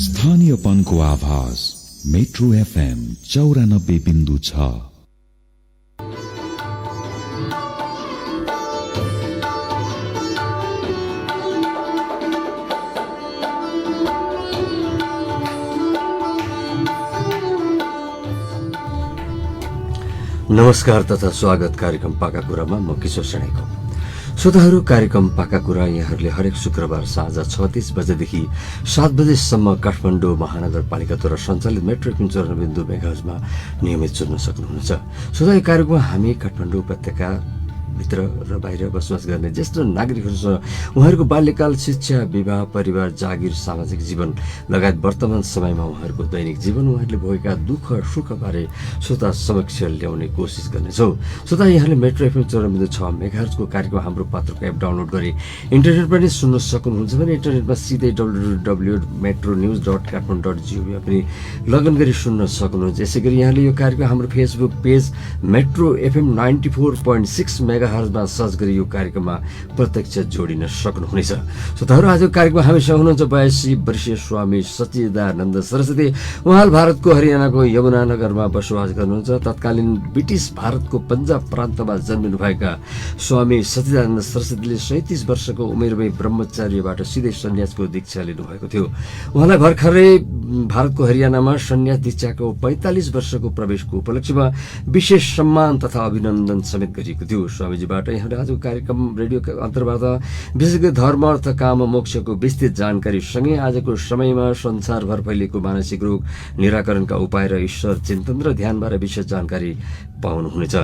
स्थानीयपनको आभास metro FM 94.6। नमस्कार तथा स्वागत कार्यक्रम पाका कुरामा म किशोर शर्माको। श्रोताहरू, कार्यक्रम पाका कुरा यहाँहरूले हरेक शुक्रबार साँझ 6:30 बजेदेखि 7 बजेसम्म काठमाडौँ महानगरपालिकाद्वारा सञ्चालित मेट्रो FM 94.6 मेगाहर्जमा नियमित सुन्न सक्नुहुनेछ। श्रोता, यो कार्यक्रममा हामी काठमाडौँ उपत्यका भित्र र बाहिर बसोबास गर्ने ज्येष्ठ नागरिकहरूसँग उहाँहरूको बाल्यकाल, शिक्षा, विवाह, परिवार, जागिर, सामाजिक जीवन लगायत वर्तमान समयमा उहाँहरूको दैनिक जीवन, उहाँहरूले भोगेका दुःख सुखबारे श्रोता समक्ष ल्याउने कोसिस गर्नेछौँ। श्रोता, यहाँले मेट्रो FM 94.6 मेगाहर्जको कार्यक्रम हाम्रो पात्रको एप डाउनलोड गरी इन्टरनेट पनि सुन्न सक्नुहुन्छ भने इन्टरनेटमा सिधै www.metronews.kathmandu.gov पनि लगइन गरी सुन्न सक्नुहुन्छ। यसै गरी यहाँले यो कार्यक्रम हाम्रो फेसबुक पेज मेट्रो FM 94.6 मेगाहर्जमा सर्च गरी यो कार्यक्रममा प्रत्यक्ष जोडिन सक्नुहुनेछ। श्रोताहरू, आजको कार्यक्रममा हामीसँग हुनुहुन्छ 82 वर्षीय स्वामी सच्चिदानन्द सरस्वती। उहाँ भारतको हरियाणाको यमुनानगरमा बसोबास गर्नुहुन्छ। तत्कालीन ब्रिटिस भारतको पन्जाब प्रान्तमा जन्मिनुभएका स्वामी सच्चिदानन्द सरस्वतीले 37 वर्षको उमेरमै ब्रह्मचार्यबाट सिधै सन्यासको दीक्षा लिनुभएको थियो। उहाँलाई भर्खरै भारतको हरियाणामा सन्यास दीक्षाको 45 वर्षको प्रवेशको उपलक्ष्यमा विशेष सम्मान तथा अभिनन्दन समेत गरिएको थियो। स्वामीजीबाट यहाँले आजको कार्यक्रम रेडियोको अन्तर्वार्ता विशेष गरी धर्म, अर्थ, काम, मोक्षको विस्तृत जानकारी सँगै आजको समयमा संसारभर फैलिएको मानसिक रोग निराकरणका उपाय र ईश्वर चिन्तन र ध्यानबारे विशेष जानकारी पाउनुहुनेछ।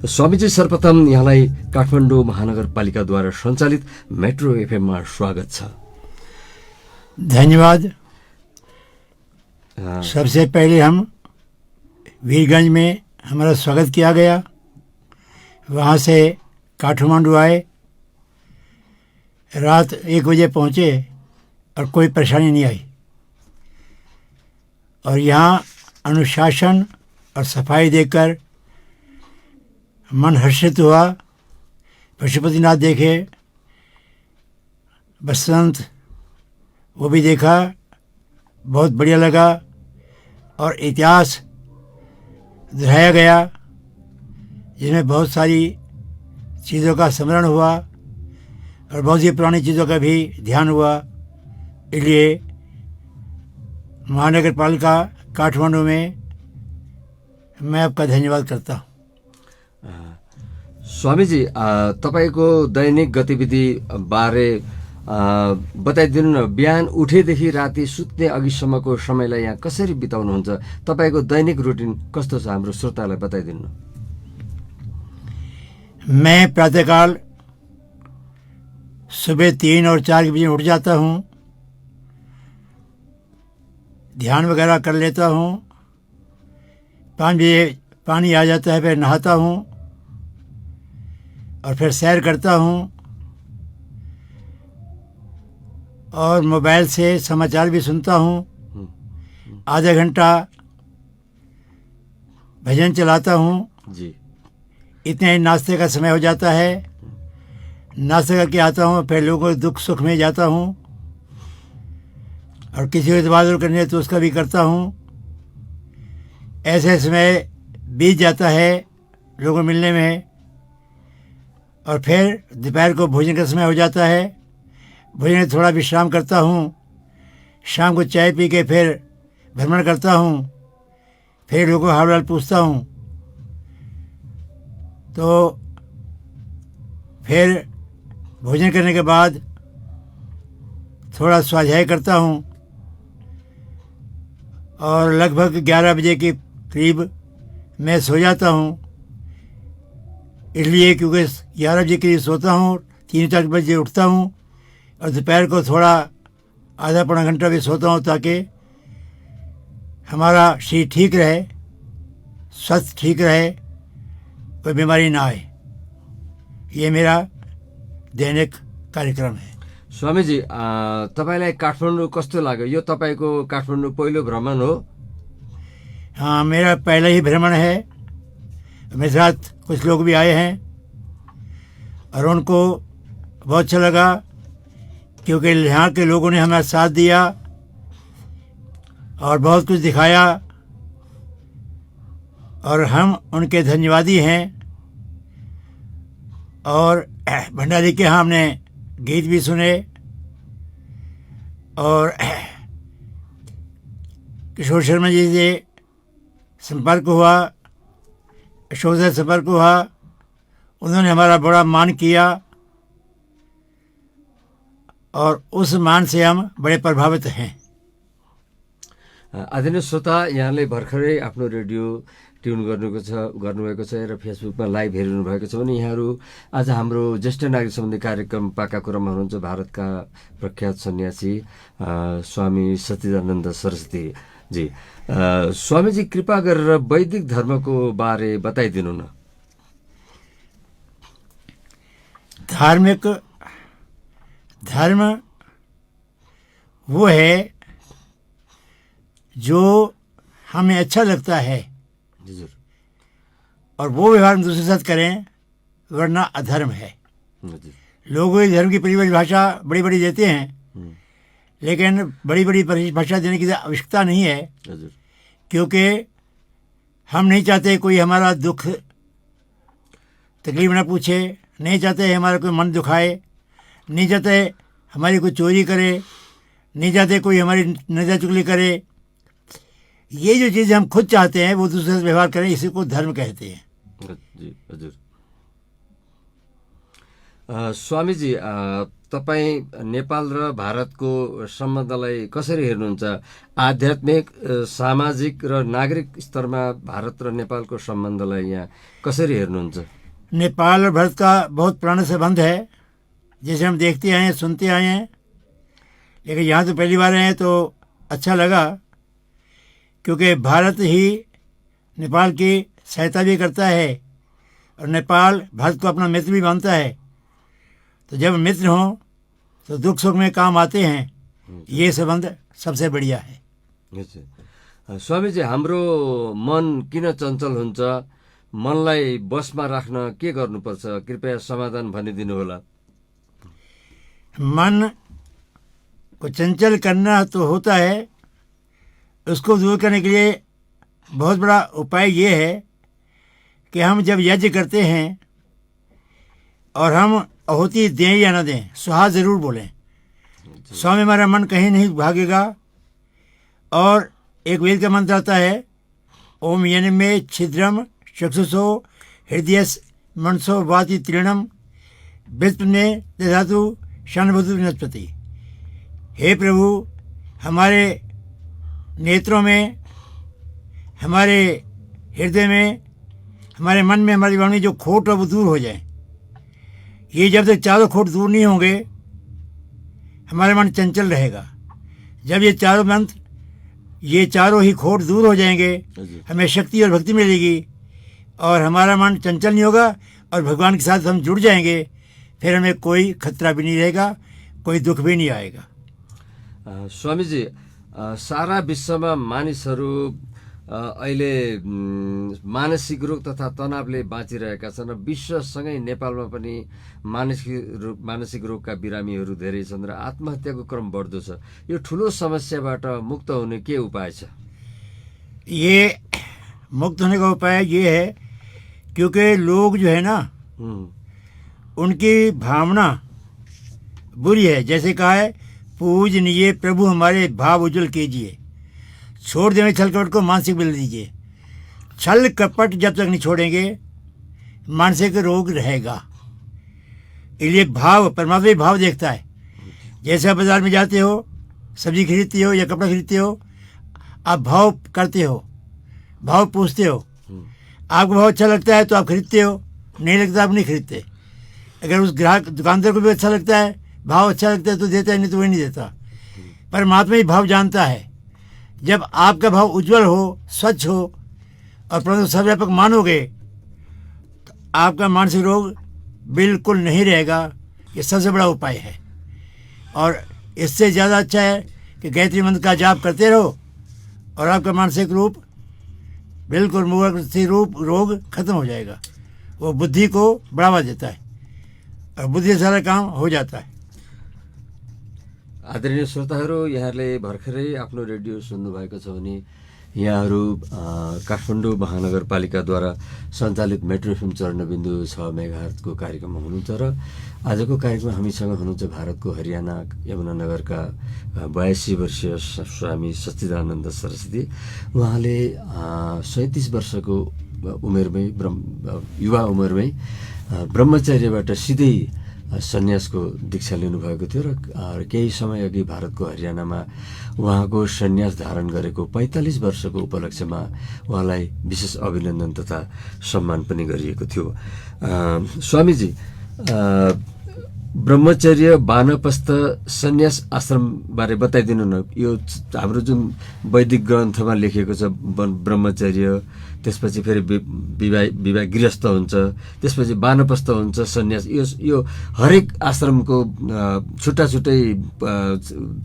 स्वामीजी, सर्वप्रथम यहाँलाई काठमाडौँ महानगरपालिकाद्वारा सञ्चालित मेट्रो एफएममा स्वागत छ। धन्यवाद। सबसे पहले हम वीरगंज में हमारा स्वागत किया गया, वहाँ से काठमांडू आए, रात 1 बजे पहुँचे और कोई परेशानी नहीं आई। और यहाँ अनुशासन और सफाई देखकर मन हर्षित हुआ। पशुपतिनाथ देखे, बसंत वो भी देखा, बहुत बढ़िया लगा। और इतिहास दोहराया गया जिसमें बहुत सारी चीज़ों का स्मरण हुआ और बहुत सी पुरानी चीज़ों का भी ध्यान हुआ। इसलिए महानगर पालिका काठमांडू में मैं आपका धन्यवाद करता हूँ। स्वामीजी, तपाईँको दैनिक गतिविधि बारे बताइदिनु न। बिहान उठेदेखि राति सुत्ने अघिसम्मको समयलाई यहाँ कसरी बिताउनुहुन्छ? तपाईँको दैनिक रुटिन कस्तो छ हाम्रो श्रोतालाई बताइदिनु न। मैं प्रातःकाल सुबह 3 और 4 के बजे उठ जाता हूँ, ध्यान वगैरह कर लेता हूँ। 5 बजे पानी आ जाता है, फिर नहाता हूँ और फिर सैर करता हूँ और मोबाइल से समाचार भी सुनता हूँ। आधा घंटा भजन चलाता हूँ जी। इतने ही नाश्ते का समय हो जाता है। नाश्ता करके आता हूँ, फिर लोगों के दुख सुख में जाता हूँ और किसी को इतबार करने तो उसका भी करता हूँ। ऐसे समय बीत जाता है लोगों मिलने में। और फिर दोपहर को भोजन का समय हो जाता है। भोजन में थोड़ा विश्राम करता हूँ। शाम को चाय पी के फिर भ्रमण करता हूँ, फिर लोगों को हाल हाल पूछता हूँ। तो फिर भोजन करने के बाद थोड़ा स्वाध्याय करता हूँ और लगभग 11 बजे के करीब मैं सो जाता हूँ। इसलिए क्योंकि 11 बजे के करीब सोता हूँ, 3-4 बजे उठता हूँ और दोपहर को थोड़ा आधा पौना घंटा भी सोता हूँ ताकि हमारा शरीर ठीक रहे, स्वास्थ्य ठीक रहे, कोई बीमारी ना आए। ये मेरा दैनिक कार्यक्रम है। स्वामीजी, तपाईँलाई काठमाडौँ कस्तो लाग्यो? यो तपाईँको काठमाडौँ पहिलो भ्रमण हो? हाँ, मेरा पहला ही भ्रमण है। मेरे साथ कुछ लोग भी आए हैं और उनको बहुत अच्छा लगा, क्योंकि यहाँ के लोगों ने हमारा साथ दिया और बहुत कुछ दिखाया और हम उनके धन्यवादी हैं। और भंडारी के यहाँ हमने गीत भी सुने और किशोर शर्मा जी से संपर्क हुआ, अशोक से संपर्क हुआ, उन्होंने हमारा बड़ा मान किया और उस मान से हम बड़े प्रभावित हैं। आदरणीय श्रोता, यहाँले भर्खरै आफ्नो रेडियो ट्युन गर्नुभएको छ र फेसबुकमा लाइभ हेरिनु भएको छ भने यहाँहरू आज हाम्रो ज्येष्ठ नागरिक सम्बन्धी कार्यक्रम पाका कुरामा हुनुहुन्छ भारतका प्रख्यात सन्यासी स्वामी सच्चिदानन्द सरस्वती जी। स्वामीजी, कृपा गरेर वैदिक धर्मको बारे बताइदिनु न। धार्मिक धर्म वो है जो हमें अच्छा लगता है और वो व्यवहार हम दूसरे साथ करें, वरना अधर्म है। लोग इस धर्म की परिभाषा बड़ी बड़ी देते हैं, लेकिन बड़ी बड़ी परिभाषा देने की आवश्यकता नहीं है, क्योंकि हम नहीं चाहते कोई हमारा दुख तकलीफ ना पूछे, नहीं चाहते हमारा कोई मन दुखाए, नहीं चाहते हमारी कोई चोरी करे, नहीं चाहते कोई हमारी नज़र चुगली करे। ये जो चीज़ हम खुद चाहते हैं वो दूसरे से व्यवहार करें, इसी को धर्म कहते हैं। जी हजुर। स्वामीजी, तपाईँ नेपाल र भारतको सम्बन्धलाई कसरी हेर्नुहुन्छ? आध्यात्मिक, सामाजिक र नागरिक स्तरमा भारत र नेपालको सम्बन्धलाई यहाँ कसरी हेर्नुहुन्छ? नेपाल और भारत का बहुत पुराना संबंध है, जैसे हम देखते आए हैं, सुनते आए हैं, लेकिन यहाँ तो पहली बार आए हैं तो अच्छा लगा, क्योंकि भारत ही नेपाल की सहायता भी करता है और नेपाल भारत को अपना मित्र भी मानता है। तो जब मित्र हों तो दुख सुख में काम आते हैं, ये संबंध सबसे बढ़िया है। स्वामीजी, हाम्रो मन किन चञ्चल हुन्छ? मनलाई बसमा राख्न के गर्नुपर्छ? कृपया समाधान भनिदिनु होला। मन को चंचल करना तो होता है, उसको दूर करने के लिए बहुत बड़ा उपाय ये है कि हम जब यज्ञ करते हैं और हम आहुति दें या न दें, सुहा ज़रूर बोलें। स्वामी हमारा मन कहीं नहीं भागेगा। और एक वेद का मंत्र आता है, ओम यन में छिद्रम चक्षुषो हृदय मनसो वाति तृणम विस्प में दधातु शानभुतु वनस्पति। हे प्रभु, हमारे नेत्रों में, हमारे हृदय में, हमारे मन में, हमारी वाणी जो खोट है वो दूर हो जाए। ये जब तक चारों खोट दूर नहीं होंगे हमारा मन चंचल रहेगा। जब ये चारों मंत्र, ये चारों ही खोट दूर हो जाएंगे, हमें शक्ति और भक्ति मिलेगी और हमारा मन चंचल नहीं होगा और भगवान के साथ हम जुड़ जाएंगे। फिर हमें कोई खतरा भी नहीं रहेगा, कोई दुख भी नहीं आएगा। स्वामीजी, सारा विश्वमा मानिसहरू अहिले मानसिक रोग तथा तनावले बाँचिरहेका छन् र विश्वसँगै नेपालमा पनि मानसिक रोगका बिरामीहरू धेरै छन् र आत्महत्याको क्रम बढ्दो छ। यो ठुलो समस्याबाट मुक्त हुने के उपाय छ? ये मुक्त होने का उपाय ये है, क्योंकि लोग जो है ना, उनकी भावना बुरी है। जैसे कहा है, पूजनीय प्रभु हमारे भाव उज्जवल कीजिए, छोड़ देंगे छल कपट को, मानसिक बल दीजिए। छल कपट जब तक नहीं छोड़ेंगे मानसिक रोग रहेगा। इसलिए भाव, परमात्मा भी भाव देखता है। जैसे आप बाजार में जाते हो, सब्जी खरीदते हो या कपड़ा खरीदते हो, आप भाव करते हो, भाव पूछते हो। आपको भाव अच्छा लगता है तो आप खरीदते हो, नहीं लगता आप नहीं खरीदते। अगर उस ग्राहक दुकानदार को भी अच्छा लगता है, भाव अच्छा लगता है तो देता है, नहीं तो वही नहीं देता। परमात्मा ही भाव जानता है। जब आपका भाव उज्जवल हो, स्वच्छ हो और परंतु सर्वव्यापक मानोगे तो आपका मानसिक रोग बिल्कुल नहीं रहेगा। ये सबसे बड़ा उपाय है। और इससे ज़्यादा अच्छा है कि गायत्री मंत्र का जाप करते रहो और आपका मानसिक रूप बिल्कुल मूर्ख से रोग खत्म हो जाएगा। वो बुद्धि को बढ़ावा देता है और बुद्धि से सारा काम हो जाता है। आदरणीय श्रोताहरू, यहाँले भर्खरै आफ्नो रेडियो सुन्नुभएको छ भने यहाँहरू काठमाडौँ महानगरपालिकाद्वारा सञ्चालित मेट्रो एफएम 94.6 मेगाहर्जको कार्यक्रममा हुनुहुन्छ र आजको कार्यक्रममा हामीसँग हुनुहुन्छ भारतको हरियाणा यमुनानगरका 82 वर्षीय स्वामी सच्चिदानन्द सरस्वती। उहाँले 37 वर्षको उमेरमै युवा उमेरमै ब्रह्मचर्यबाट सिधै सन्यासको दीक्षा लिनुभएको थियो र केही समय अघि भारतको हरियाणामा उहाँको सन्यास धारण गरेको 45 वर्षको उपलक्ष्यमा उहाँलाई विशेष अभिनन्दन तथा सम्मान पनि गरिएको थियो। स्वामीजी, ब्रह्मचर्य, वानप्रस्थ, सन्यास आश्रमबारे बताइदिनु न। यो हाम्रो जुन वैदिक ग्रन्थमा लेखिएको छ ब्रह्मचर्य, त्यसपछि फेरि विवाह गृहस्थ हुन्छ, त्यसपछि वानप्रस्थ हुन्छ, सन्यास, यो हरेक आश्रमको छुट्टा छुट्टै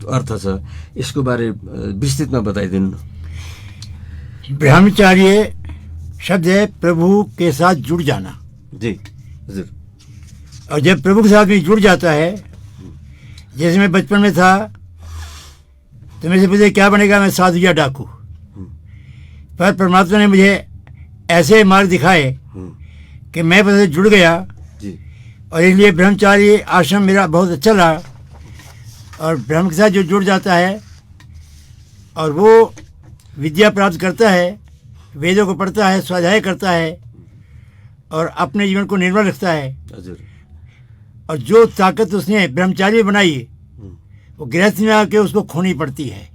अर्थ छ। यसको बारे विस्तृतमा बताइदिनु न। ब्रह्मचार्य शब्द है प्रभु के साथ जुड़ जाना। जी हजुर। और जब प्रभु के साथ भी जुड़ जाता है, जैसे मैं बचपन में था तो मेरे से पूछे क्या बनेगा, मैं साधु या डाकू। पर परमात्मा ने मुझे ऐसे मार्ग दिखाए कि मैं बस जुड़ गया जी। और इसलिए ब्रह्मचारी आश्रम मेरा बहुत अच्छा रहा। और ब्रह्म के साथ जो जुड़ जाता है और वो विद्या प्राप्त करता है, वेदों को पढ़ता है, स्वाध्याय करता है और अपने जीवन को निर्मल रखता है। और जो ताकत उसने ब्रह्मचारी में बनाई वो गृहस्थ में आके उसको खोनी पड़ती है,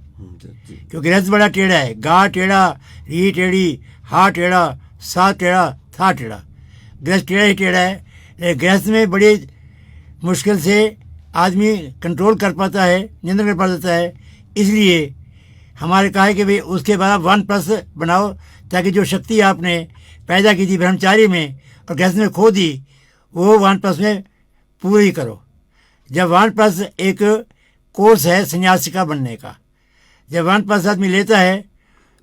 क्योंकि गृहस्थ बड़ा टेढ़ा है। गा टेढ़ा, री टेढ़ी, हा टेढ़ा, सा टेढ़ा, था टेढ़ा। गृहस्थ टेढ़ा ही टेढ़ा है। लेकिन गृहस्थ में बड़ी मुश्किल से आदमी कंट्रोल कर पाता है, नियंत्रण कर पाता है। इसलिए हमारे कहा है कि भाई उसके बाद वानप्रस्थ बनाओ, ताकि जो शक्ति आपने पैदा की थी ब्रह्मचारी में और गृहस्थ में खो दी, वो वानप्रस्थ में पूरी करो। जब वानप्रस्थ एक कोर्स है सन्यासी का बनने का, जब वानप्रस्थ आदमी लेता है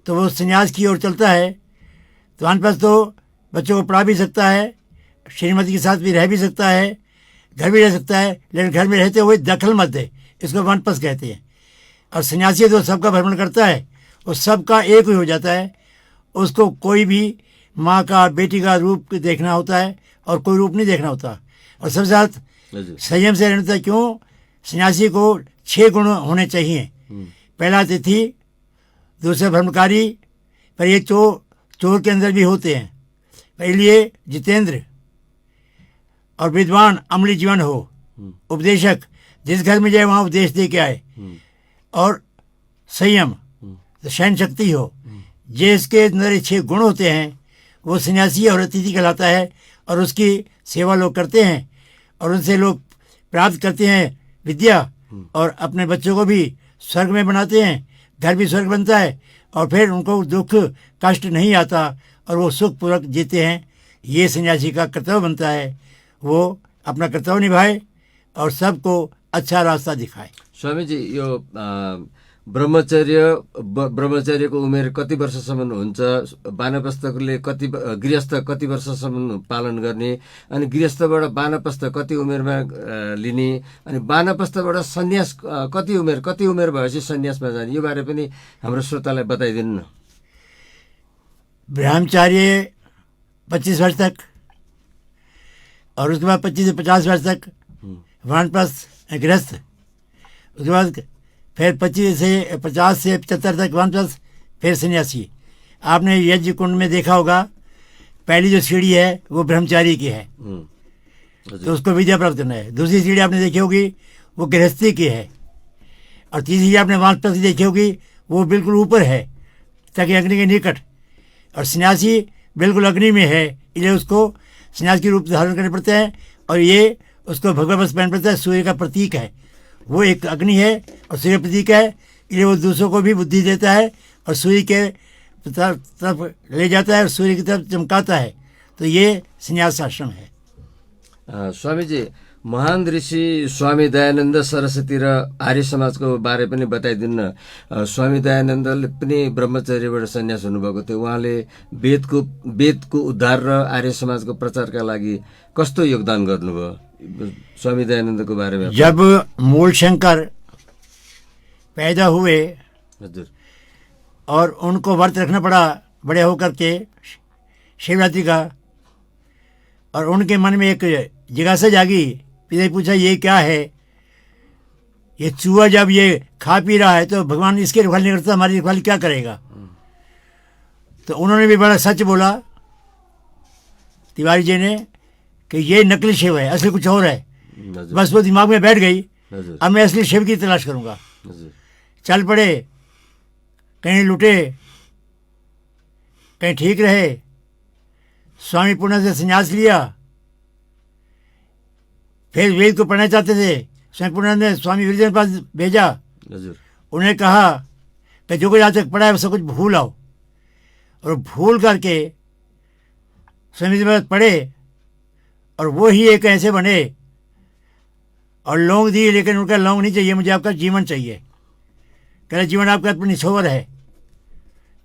तो वो सन्यास की ओर चलता है। तो वानप्रस्थ तो बच्चों को पढ़ा भी सकता है, श्रीमती के साथ भी रह भी सकता है, घर भी रह सकता है, लेकिन घर में रहते हुए दखल मत दे, इसको वानप्रस्थ कहते हैं। और सन्यासी तो सबका भ्रमण करता है, वो सबका एक ही हो जाता है। उसको कोई भी माँ का, बेटी का रूप देखना होता है और कोई रूप नहीं देखना होता। और सबके साथ संयम से रहना होता है। क्यों? सन्यासी को 6 गुण होने चाहिए। पहला अतिथि, दूसरा भ्रमकारी, पर ये चोर के अंदर भी होते हैं। इसलिए जितेंद्र और विद्वान, अमली जीवन हो, उपदेशक, जिस घर में जाए वहाँ उपदेश दे के आए। और संयम, तो सहन शक्ति हो। जिसके अंदर 6 गुण होते हैं वो सन्यासी और अतिथि कहलाता है। और उसकी सेवा लोग करते हैं और उनसे लोग प्राप्त करते हैं विद्या, और अपने बच्चों को भी स्वर्ग में बनाते हैं। घर भी स्वर्ग बनता है और फिर उनको दुख कष्ट नहीं आता और वो सुखपूर्वक जीते हैं। ये सन्यासी का कर्तव्य बनता है, वो अपना कर्तव्य निभाए और सबको अच्छा रास्ता दिखाए। स्वामी जी, यो ब्रह्मचर्यको उमेर कति वर्षसम्म हुन्छ? वानप्रस्थले गृहस्थ कति वर्षसम्म पालन गर्ने? अनि गृहस्थबाट वानप्रस्थ कति उमेरमा लिने? अनि वानप्रस्थबाट सन्यास कति उमेर भएपछि सन्यासमा जाने? यो बारे पनि हाम्रो श्रोतालाई बताइदिनु न। ब्रह्मचार्य 25 वर्ष तक, और उसके बाद 25 से 50 वर्ष तक वानप्रस्थ गृहस्थ। उसके बाद फिर 50 से 75 तक वानप्रस्थ, फिर सन्यासी। आपने यज्ञ कुंड में देखा होगा, पहली जो सीढ़ी है वो ब्रह्मचारी की है, तो उसको विद्या प्राप्त करना है। दूसरी सीढ़ी आपने देखी होगी वो गृहस्थी की है, और तीसरी सीढ़ी आपने वानप्रस्थ देखी होगी, वो बिल्कुल ऊपर है ताकि अग्नि के निकट। और सन्यासी बिल्कुल अग्नि में है, इसलिए उसको सन्यास के रूप धारण करने पड़ते हैं। और ये उसको भगवा वस्त्र पहन पड़ता है, सूर्य का प्रतीक है। वो एक अग्नि है और सूर्य प्रतीक है, इसलिए वो दूसरों को भी बुद्धि देता है और सूर्य के तरफ ले जाता है और सूर्य की तरफ चमकाता है। तो ये सन्यास आश्रम है। स्वामी जी, महान ऋषि स्वामी दयानन्द सरस्वती र आर्य समाजको बारे पनि बताइदिनु न। स्वामी दयानन्दले पनि ब्रह्मचर्यबाट सन्यास हुनुभएको थियो। उहाँले वेदको उद्धार र आर्य समाजको प्रचारका लागि कस्तो योगदान गर्नुभयो? स्वामी दयानन्दको बारेमा। जब मूल शंकर पैदा हुए हजुर, और उनको व्रत रखना पड़ा बड़े होकर के शिवरात्रि का, और उनके मन में एक जिज्ञासा जागी। पिता ने पूछा ये क्या है? ये चूहा जब ये खा पी रहा है तो भगवान इसकी रखवाली नहीं करता, हमारी रखवाली क्या करेगा? तो उन्होंने भी बड़ा सच बोला तिवारी जी ने कि ये नकली शिव है, असली कुछ और है। बस वो दिमाग में बैठ गई, अब मैं असली शिव की तलाश करूंगा। चल पड़े, कहीं लुटे, कहीं ठीक रहे। स्वामी पूर्ण से संन्यास लिया, फिर वेद को पढ़ना चाहते थे। स्वामी पूर्ण ने स्वामी विरजन के पास भेजा। उन्हें कहा कि जो कुछ आज तक पढ़ा है वो सब कुछ भूल आओ, और भूल करके स्वामी जी के पास पढ़े, और वो ही एक ऐसे बने। और लौंग दी, लेकिन उनका लौंग नहीं चाहिए, मुझे आपका जीवन चाहिए। कह रहे जीवन आपका अपनी निछोवर है,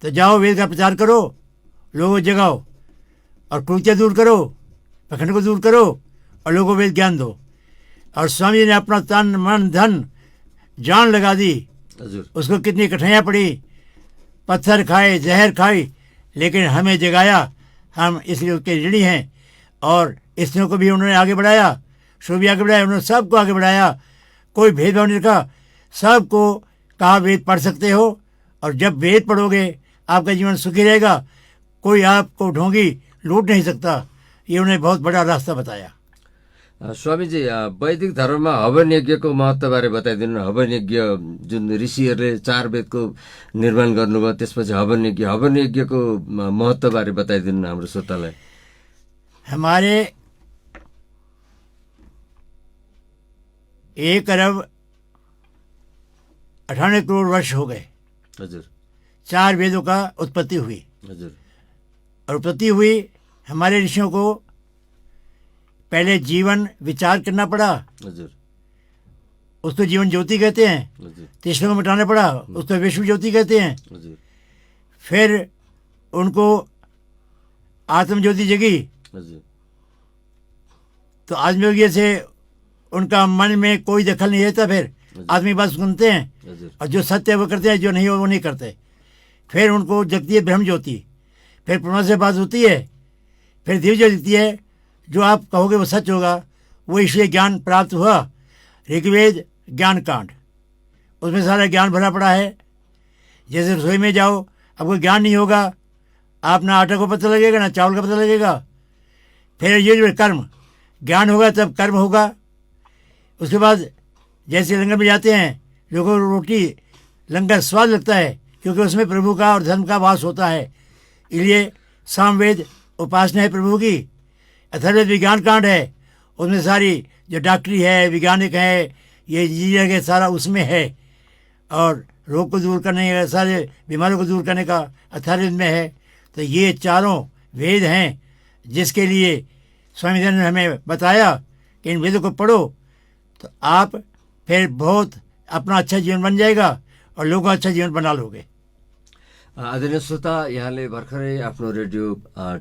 तो जाओ वेद का प्रचार करो, लोगों को जगाओ, और कुरीतियाँ दूर करो, पखंड को दूर करो, और लोगों को वेद ज्ञान दो। और स्वामी जी ने अपना तन मन धन जान लगा दी। उसको कितनी कठिनाइयाँ पड़ी, पत्थर खाए, जहर खाई, लेकिन हमें जगाया। हम इसलिए उसके ऋणी हैं। और स्त्रियों को भी उन्होंने आगे बढ़ाया, शो भी आगे बढ़ाया, उन्होंने सबको आगे बढ़ाया। कोई भेदभाव नहीं रखा, सबको कहा वेद पढ़ सकते हो, और जब वेद पढ़ोगे आपका जीवन सुखी रहेगा, कोई आपको ढोंगी लूट नहीं सकता। ये उन्हें बहुत बड़ा रास्ता बताया। स्वामीजी, वैदिक धर्ममा हवन यज्ञको महत्त्वबारे बताइदिनु न। हवन यज्ञ जुन ऋषिहरूले 4 वेदको निर्माण गर्नुभयो, त्यसपछि हवन यज्ञको महत्त्वबारे बताइदिनु न हाम्रो श्रोतालाई। हमारे 1 अरब 98 करोड़ वर्ष हो गए। हजुर, 4 वेदों का उत्पत्ति हुई। हजुर, और उत्पत्ति हुई, हमारे ऋषियों को पहले जीवन विचार करना पड़ा। हजुर, उसको जीवन ज्योति कहते हैं। हजुर, तीसरे को मिटाना पड़ा, उसको विश्व ज्योति कहते हैं। हजुर, फिर उनको आत्म ज्योति जगी, हजुर, तो आत्मयोगी से उनका मन में कोई दखल नहीं रहता। फिर आदमी बात सुनते हैं, हजुर, और जो सत्य है वो करते हैं, जो नहीं हो वो नहीं करते। फिर उनको जगती है ब्रह्म ज्योति। फिर परमात्मा से बात होती है, फिर दिव्य ज्योति दिखती है। जो आप कहोगे वो सच होगा, वो इसलिए ज्ञान प्राप्त हुआ। ऋग्वेद ज्ञान कांड, उसमें सारा ज्ञान भरा पड़ा है। जैसे रसोई में जाओ, आपको ज्ञान नहीं होगा, आप ना आटा को पता लगेगा ना चावल का पता लगेगा। फिर ये जो कर्म, ज्ञान होगा तब कर्म होगा। उसके बाद जैसे लंगर में जाते हैं, लोगों को रोटी लंगर स्वाद लगता है, क्योंकि उसमें प्रभु का और धर्म का वास होता है। इसलिए सामवेद उपासना है प्रभु की। अथर्ववेद विज्ञान कांड है, उसमें सारी जो डॉक्टरी है, वैज्ञानिक है, ये इंजीनियर के सारा उसमें है। और रोग को दूर करने का, सारे बीमारियों को दूर करने का अथर्ववेद में है। तो ये चारों वेद हैं जिसके लिए स्वामी जी ने हमें बताया कि इन वेदों को पढ़ो, तो आप फिर बहुत अपना अच्छा जीवन बन जाएगा, और लोगों का अच्छा जीवन बना लोगे। आदरणीय श्रोता, यहाँले भर्खरै आफ्नो रेडियो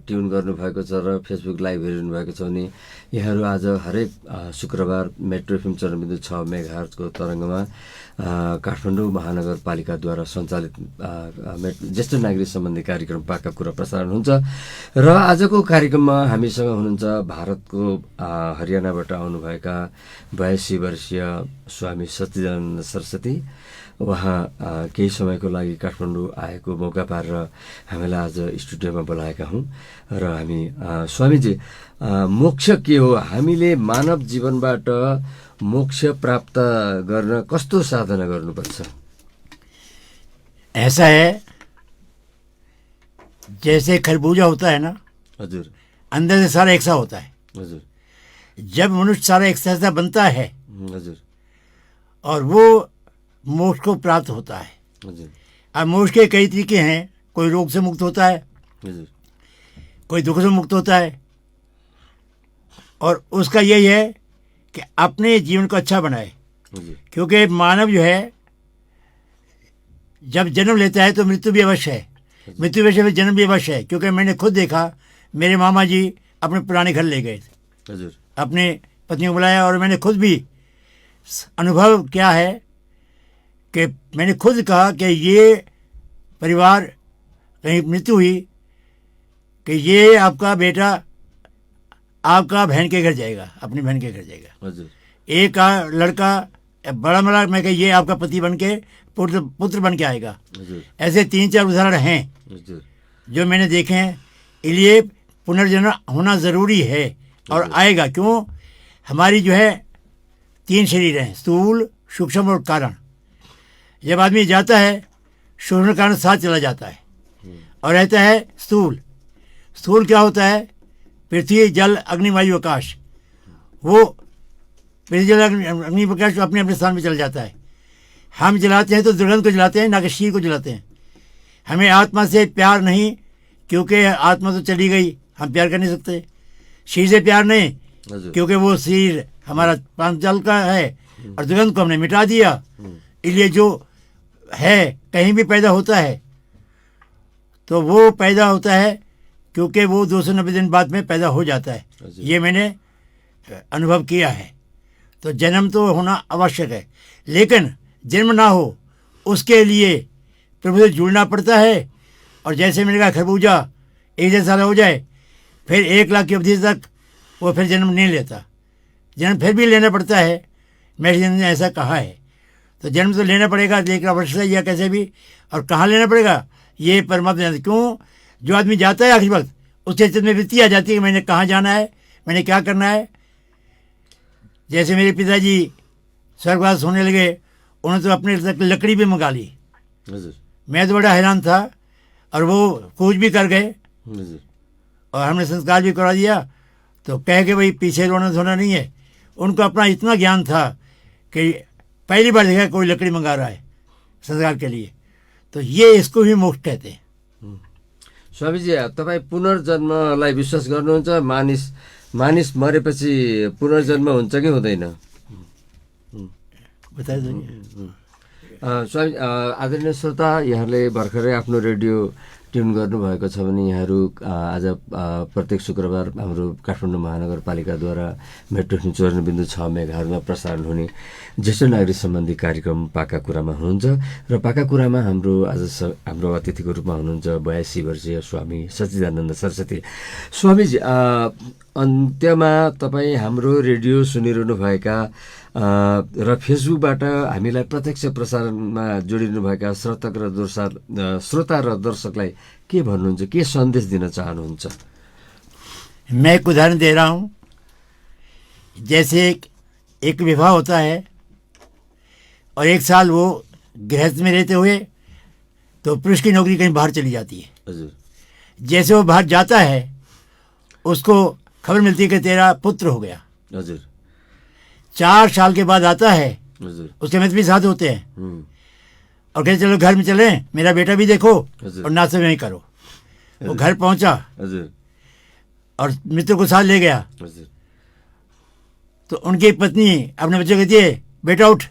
ट्युन गर्नुभएको छ र फेसबुक लाइभ हेरिनु भएको छ भने यहाँहरू आज हरेक शुक्रबार मेट्रो एफएम 94.6 मेगाहर्जको तरङ्गमा काठमाडौँ महानगरपालिकाद्वारा सञ्चालित ज्येष्ठ नागरिक सम्बन्धी कार्यक्रम पाका कुरा प्रसारण हुन्छ। र आजको कार्यक्रममा हामीसँग हुनुहुन्छ भारतको हरियाणाबाट आउनुभएका 82 वर्षीय स्वामी सच्चिदानन्द सरस्वती। उहाँ केही समयको लागि काठमाडौँ आएको मौका पारेर हामीलाई आज स्टुडियोमा बोलाएका हौँ। र हामी स्वामीजी, मोक्ष के हो? हामीले मानव जीवनबाट मोक्ष प्राप्त गर्न कस्तो साधना गर्नुपर्छ? ऐसा है, जैसे खरबूजा होता है ना, हजुर, अंदर से सारा एक सा होता है। हजुर, जब मनुष्य सारा एक सा बनता है, हजुर, और वो मोक्ष को प्राप्त होता है। हजुर, अब मोक्ष के कई तरीके हैं। कोई रोग से मुक्त होता है, हजुर, कोई दुख से मुक्त होता है, और उसका यही है कि अपने जीवन को अच्छा बनाए, हजुर क्योंकि मानव जो है जब जन्म लेता है तो मृत्यु भी अवश्य है, मृत्यु वैसे में जन्म भी अवश्य है। क्योंकि मैंने खुद देखा, मेरे मामा जी अपने पुराने घर ले गए थे, हजुर अपने पत्नी को बुलाया, और मैंने खुद भी अनुभव क्या है कि मैंने खुद कहा कि ये परिवार कहीं मृत्यु हुई कि ये आपका बेटा आपका बहन के घर जाएगा, अपनी बहन के घर जाएगा। हजुर एक लड़का बड़ा बड़ा, मैं कह ये आपका पति बन के पुत्र बन के आएगा। हजुर ऐसे 3-4 उदाहरण हैं हजुर जो मैंने देखे हैं। इसलिए पुनर्जन्म होना ज़रूरी है और आएगा। क्यों? हमारी जो है 3 शरीर हैं, स्थूल, सूक्ष्म और कारण। जब आदमी जाता है सूक्ष्म कारण साथ चला जाता है और रहता है स्थूल। स्थूल क्या होता है? पृथ्वी, जल, अग्नि, वायु, आकाश। वो पृथ्वी, जल, अग्नि, आकाश अपने अपने स्थान में चला जाता है। हम जलाते हैं तो दुर्गंध को जलाते हैं, ना कि शीर को जलाते हैं। हमें आत्मा से प्यार नहीं, क्योंकि आत्मा तो चली गई, हम प्यार कर नहीं सकते। शीर से प्यार नहीं, हजुर क्योंकि वो शीर हमारा प्रांतजल का है और दुर्गंध को हमने मिटा दिया। इसलिए जो है कहीं भी पैदा होता है तो वो पैदा होता है क्योंकि वो 290 दिन बाद में पैदा हो जाता है। हजुर। ये मैंने अनुभव किया है। तो जन्म तो होना आवश्यक है, लेकिन जन्म ना हो उसके लिए प्रभु से जुड़ना पड़ता है। और जैसे मैंने कहा, खरबूजा 1 साल हो जाए फिर 1 लाख की अवधि तक वो फिर जन्म नहीं लेता, जन्म फिर भी लेना पड़ता है। मेरे ने ऐसा कहा है। तो जन्म तो लेना पड़ेगा, लेकिन वर्ष से या कैसे भी, और कहाँ लेना पड़ेगा ये परमात्मा जानते। क्यों? जो आदमी जाता है आखिरी वक्त, उसके चित्त में वृत्ति आ जाती है कि मैंने कहाँ जाना है, मैंने क्या करना है। जैसे मेरे पिताजी स्वर्गवास होने लगे, उन्होंने तो अपने तक लकड़ी भी मंगा ली। हजुर मैं तो बड़ा हैरान था, और वो कूच भी कर गए हजुर और हमने संस्कार भी करा दिया। तो कह के भाई पीछे रोना धोना नहीं है। उनको अपना इतना ज्ञान था कि पहली बार देखा कोई लकड़ी मंगा रहा है संस्कार के लिए। तो ये इसको भी मोक्ष कहते हैं। स्वामीजी, तपाईँ पुनर्जन्मलाई विश्वास गर्नुहुन्छ? मानिस मरेपछि पुनर्जन्म हुन्छ कि हुँदैन? बताइए। स्वामी, आदरणीय श्रोता, यहाँले भर्खरै आफ्नो रेडियो ट्युन गर्नुभएको छ भने यहाँहरू आज प्रत्येक शुक्रबार हाम्रो काठमाडौँ महानगरपालिकाद्वारा मेट्रो 94.6 मेगाहरुमा प्रसारण हुने ज्येष्ठ नागरिक सम्बन्धी कार्यक्रम पाका कुरामा हुनुहुन्छ। र पाका कुरामा हाम्रो अतिथिको रूपमा हुनुहुन्छ 82 वर्षीय स्वामी सच्चिदानन्द सरस्वती। स्वामीजी, अन्त्यमा तपाईँ हाम्रो रेडियो सुनिरहनुभएका र फेसबुकबाट हामीलाई प्रत्यक्ष प्रसारणमा जोडिनुभएका श्रोता र दर्शकलाई के भन्नुहुन्छ, के सन्देश दिन चाहनुहुन्छ? मैं एक उदाहरण दे रहा हूँ। जैसे एक विवाह होता है और 1 साल वो गृहस्थ में रहते हुए तो पुरुष की नौकरी कहीं बाहर चली जाती है। हजुर जैसे वो बाहर जाता है उसको खबर मिलती है कि तेरा पुत्र हो गया। हजुर 4 साल के बाद आता है, हजुर उसके मित्र भी साथ होते हैं और कहते चलो घर में चले, मेरा बेटा भी देखो हजुर। और नाश्ता नहीं करो। वो घर पहुंचा हजुर और मित्र को साथ ले गया। हजुर तो उनकी पत्नी अपने बच्चे को कहती है, बेटा उठ,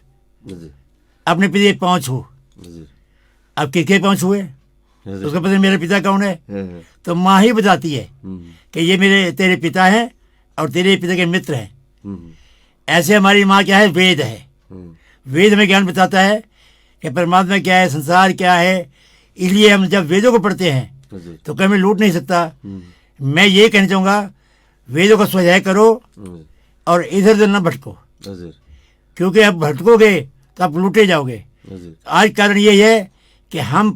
हजुर अपने पिता पाँव छू। हजुर अब किसके पाँव छुए? हजुर उसका पता मेरा पिता कौन है? तो माँ ही बताती है कि ये मेरे तेरे पिता हैं और तेरे पिता के मित्र हैं। ऐसे हमारी माँ क्या है? वेद है। वेद में ज्ञान बताता है कि परमात्मा क्या है, संसार क्या है। इसलिए हम जब वेदों को पढ़ते हैं हजुर तो कभी लूट नहीं सकता। मैं ये कहना चाहूँगा, वेदों का स्वाध्याय करो और इधर उधर न भटको, हजुर क्योंकि अब भटकोगे तो आप लूटे जाओगे। हजुर आज कारण ये है कि हम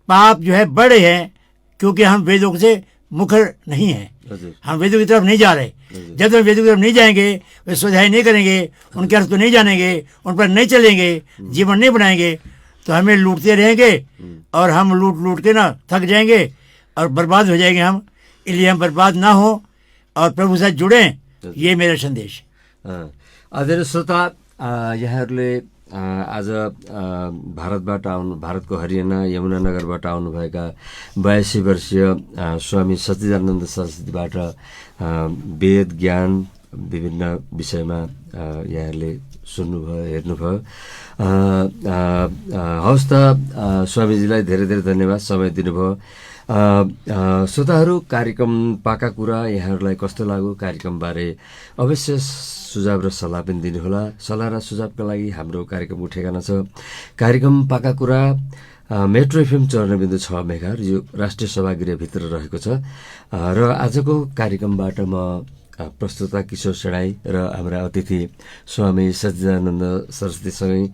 पाप जो है बड़े हैं क्योंकि हम वेदों से मुखर नहीं हैं। हजुर हम वेदों की तरफ नहीं जा रहे। जब तक वेदों की तरफ नहीं जाएंगे, वे स्वाध्याय नहीं करेंगे, उनके अर्थ को नहीं जानेंगे, उन पर नहीं चलेंगे, जीवन नहीं बनाएंगे, तो हमें लूटते रहेंगे और हम लूट के ना थक जाएंगे और बर्बाद हो जाएंगे हम। इसलिए हम बर्बाद ना हो और प्रभु से जुड़ें, ये मेरा संदेश। आदरणीय श्रोता, यहाँहरूले आज भारतको हरियाणा यमुनानगरबाट आउनुभएका 82 वर्षीय स्वामी सच्चिदानन्द सरस्वतीबाट वेद ज्ञान विभिन्न विषयमा यहाँहरूले सुन्नुभयो हेर्नुभयो। हवस् त स्वामीजीलाई धेरै धेरै धन्यवाद समय दिनुभयो। श्रोताहरू, कार्यक्रम पाका कुरा यहाँहरूलाई कस्तो लाग्यो, कार्यक्रमबारे अवश्य सुझाव र सल्लाह पनि दिनुहोला। सल्लाह र सुझावका लागि हाम्रो कार्यक्रमको ठेगाना छ कार्यक्रम पाका कुरा मेट्रो एफएम 94.6 मेगाहर्ज, यो राष्ट्रिय सभागृहभित्र रहेको छ। र आजको कार्यक्रमबाट म प्रस्तुता किशोर सेणाई र हाम्रा अतिथि स्वामी सच्चिदानन्द सरस्वतीसँगै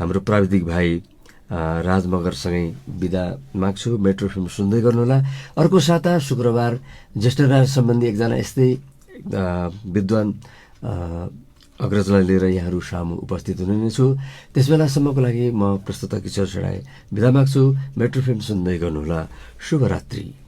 हाम्रो प्राविधिक भाइ राज मगरसँगै बिदा माग्छु। मेट्रो फिल्म सुन्दै गर्नुहोला। अर्को साता शुक्रबार ज्येष्ठराज सम्बन्धी एकजना यस्तै विद्वान अग्रजलाई लिएर यहाँहरू सामु उपस्थित हुनेछु। त्यसबेलासम्मको लागि म प्रस्तुता किशोर सेणाई बिदा माग्छु। मेट्रो फिल्म सुन्दै गर्नुहोला। शुभरात्रि।